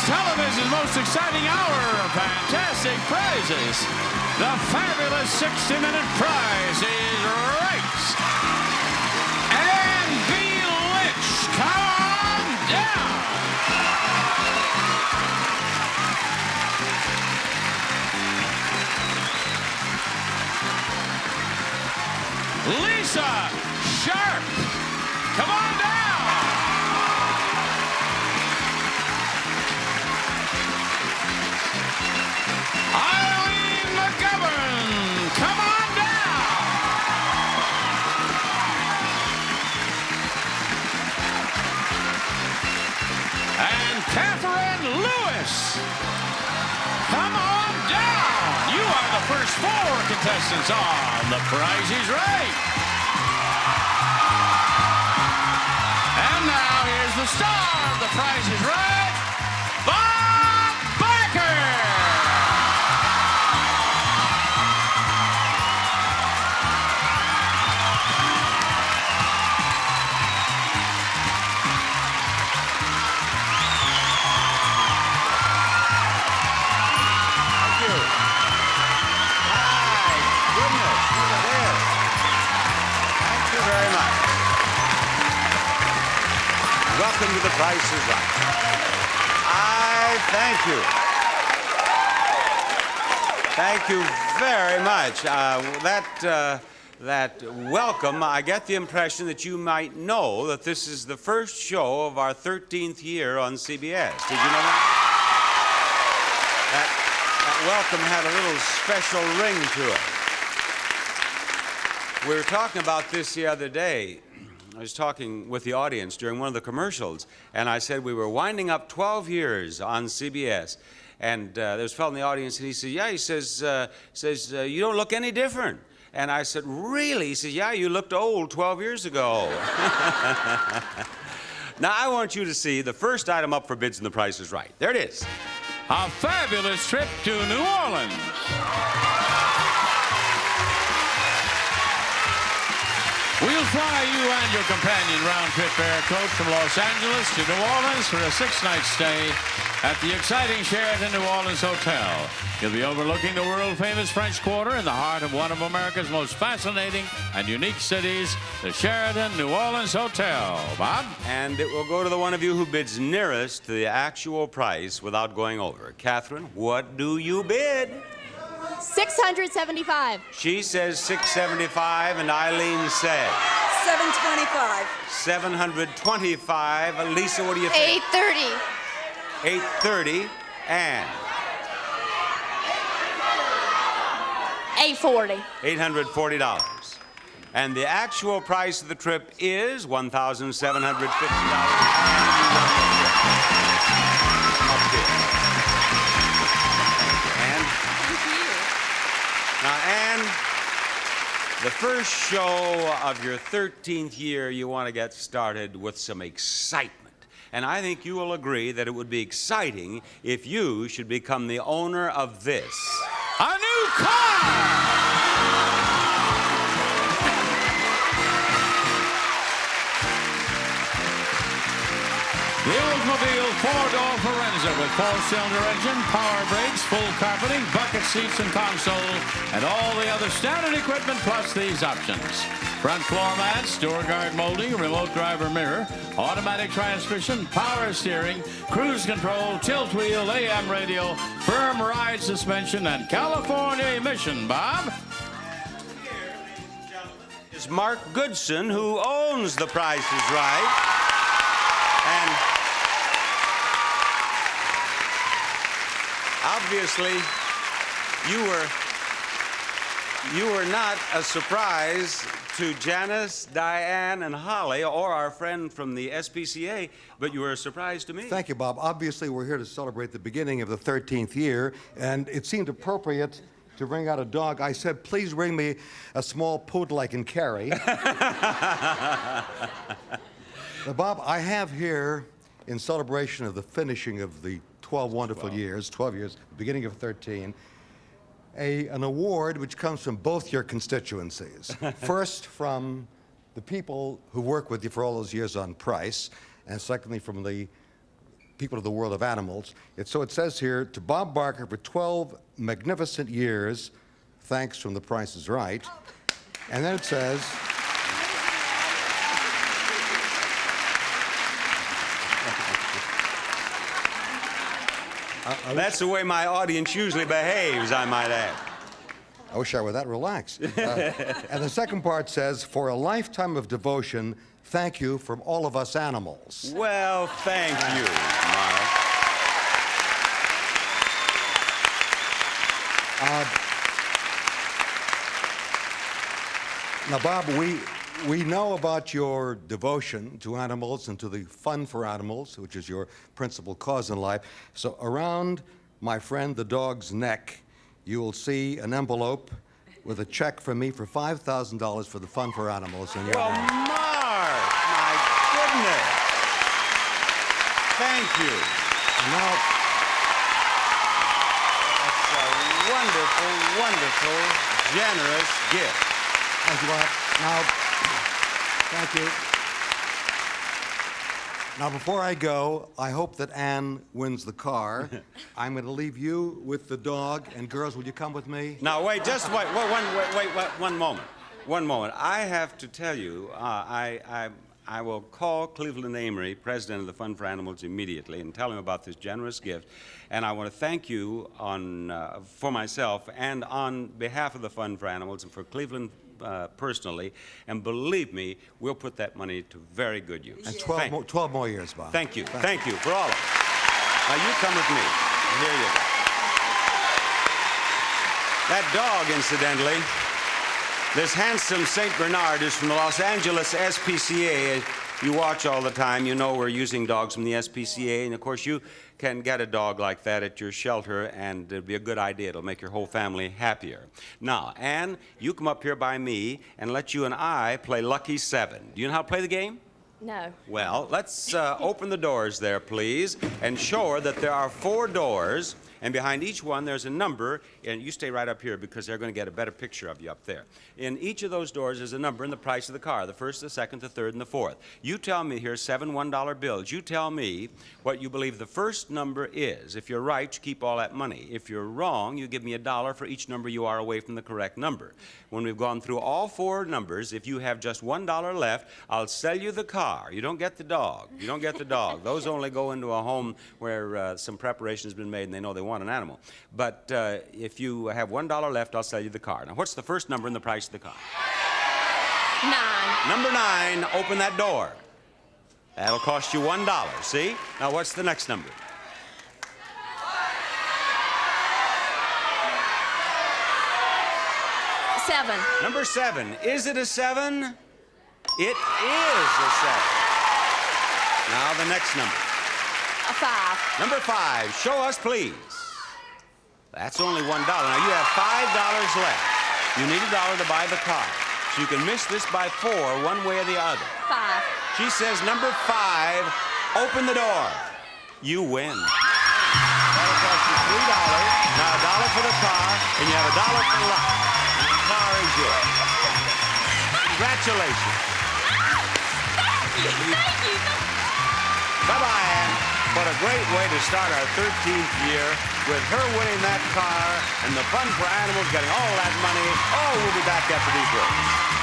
television's most exciting hour of fantastic prizes. The fabulous 60-minute prize is right. And B. Lynch, come down. Lisa Sharp, come on down. Eileen McGovern, come on down. And Catherine Lewis, come on down. You are the first 4 contestants on The Price is Right. And now here's the star of The Price is Right, Bob Barker. Welcome to The Price is Right. I thank you. Thank you very much. That welcome, I get the impression that you might know that this is the first show of our 13th year on CBS. Did you know that? That welcome had a little special ring to it. We were talking about this the other day. I was talking with the audience during one of the commercials, and I said we were winding up 12 years on CBS. And there was a fellow in the audience, and he said, yeah, he says, you don't look any different. And I said, really? He said, yeah, you looked old 12 years ago. Now, I want you to see the first item up for bids, and The Price is Right. There it is. A fabulous trip to New Orleans. We'll fly you and your companion round-trip air coach from Los Angeles to New Orleans for a 6-night stay at the exciting Sheraton New Orleans Hotel. You'll be overlooking the world-famous French Quarter in the heart of one of America's most fascinating and unique cities, the Sheraton New Orleans Hotel. Bob? And it will go to the one of you who bids nearest to the actual price without going over. Catherine, what do you bid? $675. She says $675, and Eileen said $725. $725. Lisa, what do you think? $830. $830. And $840. $840. And the actual price of the trip is $1,750. And the first show of your 13th year, you want to get started with some excitement. And I think you will agree that it would be exciting if you should become the owner of this. A new car! The Oldsmobile 4-door Forenza with 4-cylinder engine, power brakes, full carpeting, bucket seats and console, and all the other standard equipment plus these options. Front floor mats, door guard molding, remote driver mirror, automatic transmission, power steering, cruise control, tilt wheel, AM radio, firm ride suspension, and California emission. Bob? Here, ladies and gentlemen, is Mark Goodson, who owns The Price is Right. And obviously, you were not a surprise to Janice, Diane, and Holly, or our friend from the SPCA, but you were a surprise to me. Thank you, Bob. Obviously, we're here to celebrate the beginning of the 13th year, and it seemed appropriate to bring out a dog. I said, please bring me a small poodle I can carry. Bob, I have here, in celebration of the finishing of the 12 wonderful years, 12 years, beginning of 13, an award which comes from both your constituencies. First, from the people who work with you for all those years on Price, and secondly, from the people of the world of animals. So it says here, to Bob Barker for 12 magnificent years, thanks from The Price is Right. And then it says, That's the way my audience usually behaves, I might add. I wish I were that relaxed. And the second part says, for a lifetime of devotion, thank you from all of us animals. Well, thank you, Mark. Now, Bob, we know about your devotion to animals and to the fun for animals, which is your principal cause in life. So around my friend the dog's neck, you will see an envelope with a check from me for $5,000 for the fun for animals in your Well, name. Mark, my goodness. Thank you. And now, That's a wonderful, wonderful, generous gift. thank you, Bob. Now, thank you. Now, before I go, I hope that Anne wins the car. I'm going to leave you with the dog. And girls, will you come with me? Now, wait, just wait, one moment. One moment. I have to tell you, I will call Cleveland Amory, president of the Fund for Animals, immediately and tell him about this generous gift. And I want to thank you for myself and on behalf of the Fund for Animals and for Cleveland personally. And believe me, we'll put that money to very good use. And Thank- 12 more years, Bob. Thank you. Thank you for all of it. Now, you come with me. Here you go. That dog, incidentally, this handsome St. Bernard is from the Los Angeles SPCA. You watch all the time. You know we're using dogs from the SPCA. And, of course, you can get a dog like that at your shelter, and it'll be a good idea. It'll make your whole family happier. Now, Anne, you come up here by me and let you and I play Lucky 7. Do you know how to play the game? No. Well, let's open the doors there, please, and show her that there are 4 doors, and behind each one there's a number, and you stay right up here because they're going to get a better picture of you up there. In each of those doors is a number and the price of the car, the first, the second, the third, and the fourth. You tell me, here's 7 $1 bills. You tell me what you believe the first number is. If you're right, you keep all that money. If you're wrong, you give me $1 for each number you are away from the correct number. When we've gone through all 4 numbers, if you have just $1 left, I'll sell you the car. You don't get the dog. You don't get the dog. Those only go into a home where some preparation has been made and they know they want an animal. But if you have $1 left, I'll sell you the car. Now, what's the first number in the price of the car? 9. Number 9, open that door. That'll cost you $1, see? Now, what's the next number? 7. Number 7. Is it a 7? It is a 7. Now, the next number. A 5. Number 5. Show us, please. That's only $1. Now, you have $5 left. You need $1 to buy the car. So you can miss this by 4, one way or the other. 5. She says, number 5, open the door. You win. That'll cost you $3. Now, $1 for the car, and you have $1 for luck. And the car is yours. Congratulations. Thank you. Bye-bye, Ann. What a great way to start our 13th year with her winning that car and the Fund for Animals getting all that money. Oh, we'll be back after these words.